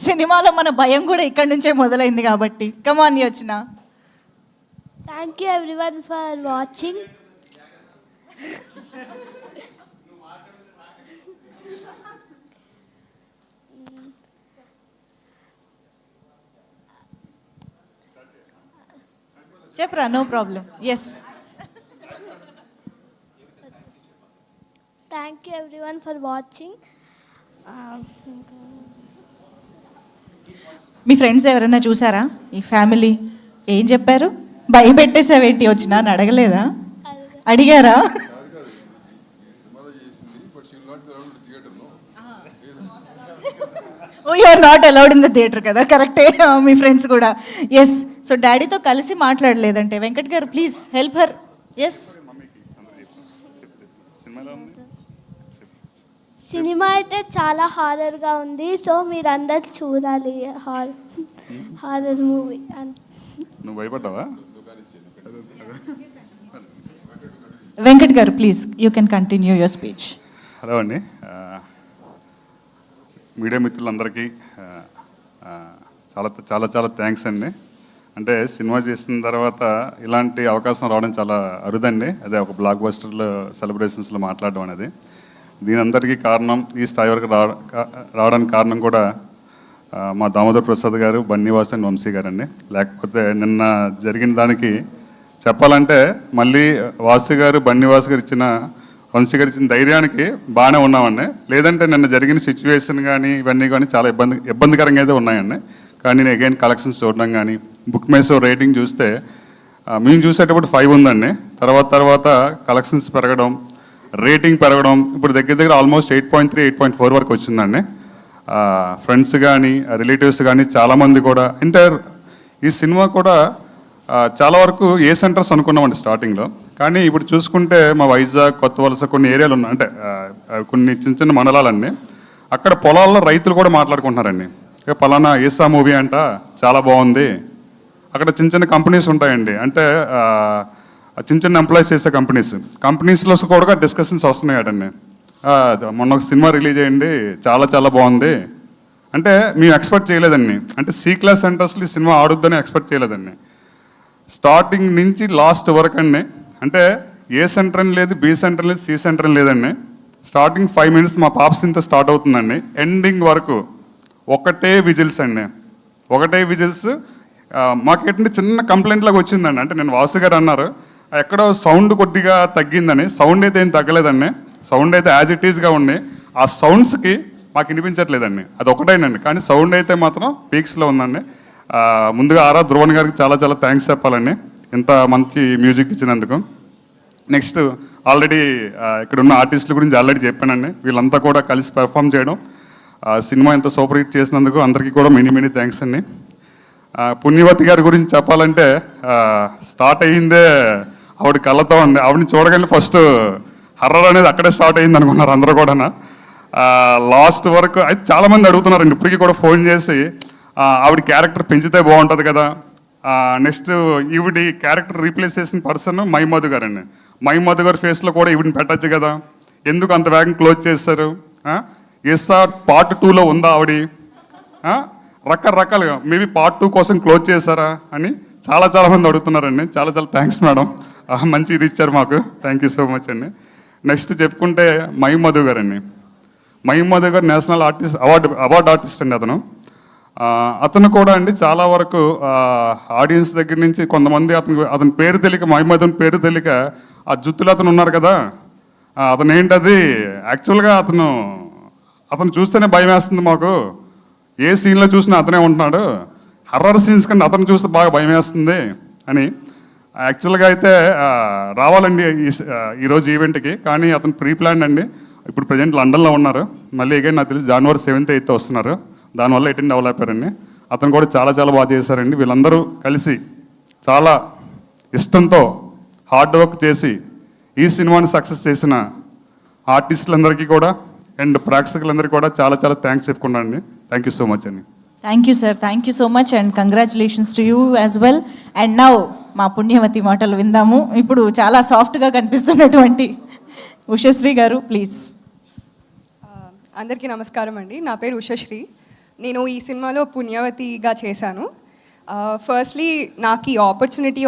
సినిమాలో మన భయం కూడా ఇక్కడి నుంచే మొదలైంది కాబట్టి. కమాన్ యోచన. Thank you everyone for watching. చెప్పరా, no problem. Yes, thank you everyone for watching. మీ ఫ్రెండ్స్ ఎవరైనా చూసారా ఈ ఫ్యామిలీ? ఏం చెప్పారు? భయపెట్టేసావేంటి వచ్చినా అని అడగలేదా? అడిగారా? Oh you are not allowed in the theatre కదా, కరెక్టే. మీ ఫ్రెండ్స్ కూడా. ఎస్, సో డాడీతో కలిసి మాట్లాడలేదంటే వెంకట్ గారు please help her. Yes, cinema అయితే చాలా హారర్గా ఉంది, సో మీరందరూ చూడాలి. Horror movie. నువ్వు భయపడ్డావా? వెంకట్ గారు please you can continue your speech. Hello అండి, మీడియా మిత్రులందరికీ చాలా చాలా చాలా థ్యాంక్స్ అండి. అంటే సినిమా చేసిన తర్వాత ఇలాంటి అవకాశం రావడం చాలా అరుదండి. అదే ఒక బ్లాక్ బస్టర్లో సెలబ్రేషన్స్లో మాట్లాడడం అనేది. దీని అందరికీ కారణం, ఈ స్థాయి వరకు రావడానికి కారణం కూడా మా దామోదర్ ప్రసాద్ గారు, బన్నీవాస్ అండ్ వంశీ గారు అండి. లేకపోతే నిన్న జరిగిన దానికి చెప్పాలంటే మళ్ళీ వాసు గారు, బన్నీవాస్ గారు ఇచ్చిన, వంశీ గారు ఇచ్చిన ధైర్యానికి బాగానే ఉన్నామండి. లేదంటే నిన్న జరిగిన సిచ్యువేషన్ కానీ ఇవన్నీ కానీ చాలా ఇబ్బందికరంగా అయితే ఉన్నాయండి. కానీ నేను అగైన్ కలెక్షన్స్ చూడడం కానీ, బుక్ మై షో రేటింగ్ చూస్తే మేము చూసేటప్పుడు 5 ఉందండి. తర్వాత కలెక్షన్స్ పెరగడం, రేటింగ్ పెరగడం, ఇప్పుడు దగ్గర ఆల్మోస్ట్ 8.3, 8.4 వరకు వచ్చిందండి. ఫ్రెండ్స్ కానీ రిలేటివ్స్ కానీ చాలామంది కూడా ఈ సినిమా కూడా చాలా వరకు ఏ సెంటర్స్ అనుకున్నామండి స్టార్టింగ్లో. కానీ ఇప్పుడు చూసుకుంటే మా వైజాగ్, కొత్త వలస కొన్ని ఏరియాలు ఉన్నాయి, అంటే కొన్ని చిన్న చిన్న మండలాలన్నీ. అక్కడ పొలాల్లో రైతులు కూడా మాట్లాడుకుంటున్నారండి, పలానా ఏసా మూవీ అంట చాలా బాగుంది. అక్కడ చిన్న చిన్న కంపెనీస్ ఉంటాయండి, అంటే చిన్న చిన్న ఎంప్లాయీస్ చేసే కంపెనీస్లో కూడా డిస్కషన్స్ వస్తున్నాయటండి. మొన్న ఒక సినిమా రిలీజ్ అయ్యింది, చాలా చాలా బాగుంది. అంటే మేము ఎక్స్పెక్ట్ చేయలేదండి. అంటే సి క్లాస్ సెంటర్స్లో ఈ సినిమా ఆడుద్దని ఎక్స్పెక్ట్ చేయలేదండి. స్టార్టింగ్ నుంచి లాస్ట్ వరకు అండి, అంటే ఏ సెంటర్ అని లేదు, బి సెంటర్ లేదు, సి సెంటర్ అని లేదండి. స్టార్టింగ్ 5 minutes మా పాప సింత స్టార్ట్ అవుతుందండి, ఎండింగ్ వరకు ఒకటే విజిల్స్ అండి. ఒకటే విజిల్స్. మాకేంటంటే చిన్న కంప్లైంట్ లాగా వచ్చిందండి. అంటే నేను వాసు గారు అన్నారు ఎక్కడో సౌండ్ కొద్దిగా తగ్గిందని. సౌండ్ అయితే ఏం తగ్గలేదండి, సౌండ్ అయితే యాజ్ ఇట్ ఈస్గా ఉండి, ఆ సౌండ్స్కి మాకు వినిపించట్లేదండి. అది ఒకటేనండి, కానీ సౌండ్ అయితే మాత్రం పీక్స్లో ఉందండి. ముందుగా ఆరా ధ్రువన్ గారికి చాలా చాలా థ్యాంక్స్ చెప్పాలండి, ఇంత మంచి మ్యూజిక్ ఇచ్చినందుకు. నెక్స్ట్ ఆల్రెడీ ఇక్కడ ఉన్న ఆర్టిస్టుల గురించి ఆల్రెడీ చెప్పానండి. వీళ్ళంతా కూడా కలిసి పెర్ఫామ్ చేయడం, సినిమా ఇంత సూపర్ హిట్ చేసినందుకు అందరికీ కూడా మెనీ థ్యాంక్స్ అండి. పుణ్యవతి గారి గురించి చెప్పాలంటే స్టార్ట్ అయ్యిందే ఆవిడ కళ్ళతో అండి. ఆవిడని చూడగానే ఫస్ట్ హర్రర్ అనేది అక్కడే స్టార్ట్ అయ్యింది అనుకున్నారు అందరూ కూడా. లాస్ట్ వరకు అయితే చాలామంది అడుగుతున్నారండి ఇప్పటికీ కూడా ఫోన్ చేసి, ఆవిడ క్యారెక్టర్ పెంచితే బాగుంటుంది కదా. నెక్స్ట్ ఈవిడి క్యారెక్టర్ రీప్లేస్ చేసిన పర్సన్ మైమధు గారు అండి. మైమధు గారి ఫేస్లో కూడా ఈవిడిని పెట్టచ్చు కదా, ఎందుకు అంత వేగం క్లోజ్ చేశారు? ఎస్ఆర్ పార్ట్ 2లో ఉందా ఆవిడ? రకరకాలుగా మేబీ పార్ట్ 2 కోసం క్లోజ్ చేశారా అని చాలామంది అడుగుతున్నారండి. చాలా థ్యాంక్స్ మేడం, మంచి ఇది ఇచ్చారు మాకు, థ్యాంక్ యూ సో మచ్ అండి. నెక్స్ట్ చెప్పుకుంటే మైమధు గారు అండి. మైమధు గారు నేషనల్ అవార్డ్ ఆర్టిస్ట్ అండి. అతను కూడా అండి చాలా వరకు ఆడియన్స్ దగ్గర నుంచి కొంతమంది అతని పేరు తెలియక, మైమధుని పేరు తెలియక ఆ జుత్తులు అతను ఉన్నారు కదా, అతను ఏంటది యాక్చువల్గా అతను చూస్తేనే భయం వేస్తుంది మాకు. ఏ సీన్లో చూసినా అతనే ఉంటున్నాడు, హర్రర్ సీన్స్ కంటే అతను చూస్తే బాగా భయం వేస్తుంది అని. యాక్చువల్గా అయితే రావాలండి ఈరోజు ఈవెంట్కి, కానీ అతను ప్రీ ప్లాన్ అండి. ఇప్పుడు ప్రజెంట్ లండన్లో ఉన్నారు, మళ్ళీ అగైన్ నాకు తెలిసి January 7th, 8th వస్తున్నారు. దానివల్ల అటెండ్ అవ్వలేపారండి. అతను కూడా చాలా బాగా చేశారండి. వీళ్ళందరూ కలిసి చాలా ఇష్టంతో హార్డ్ వర్క్ చేసి ఈ సినిమాని సక్సెస్ చేసిన ఆర్టిస్టులందరికీ కూడా అండ్ ప్రేక్షకులందరికీ కూడా చాలా థ్యాంక్స్ చెప్పుకున్నాను అండి. థ్యాంక్ యూ సో మచ్ అండి. Thank you sir, thank you so much and congratulations to you as well. And now మా పుణ్యవతి మాటలు విందాము. ఇప్పుడు చాలా సాఫ్ట్గా కనిపిస్తున్నటువంటి ఉషశ్రీ గారు ప్లీజ్. అందరికీ నమస్కారం అండి. నా పేరు ఉషశ్రీ. నేను ఈ సినిమాలో పుణ్యవతిగా చేశాను. ఫస్ట్లీ నాకు ఈ ఆపర్చునిటీ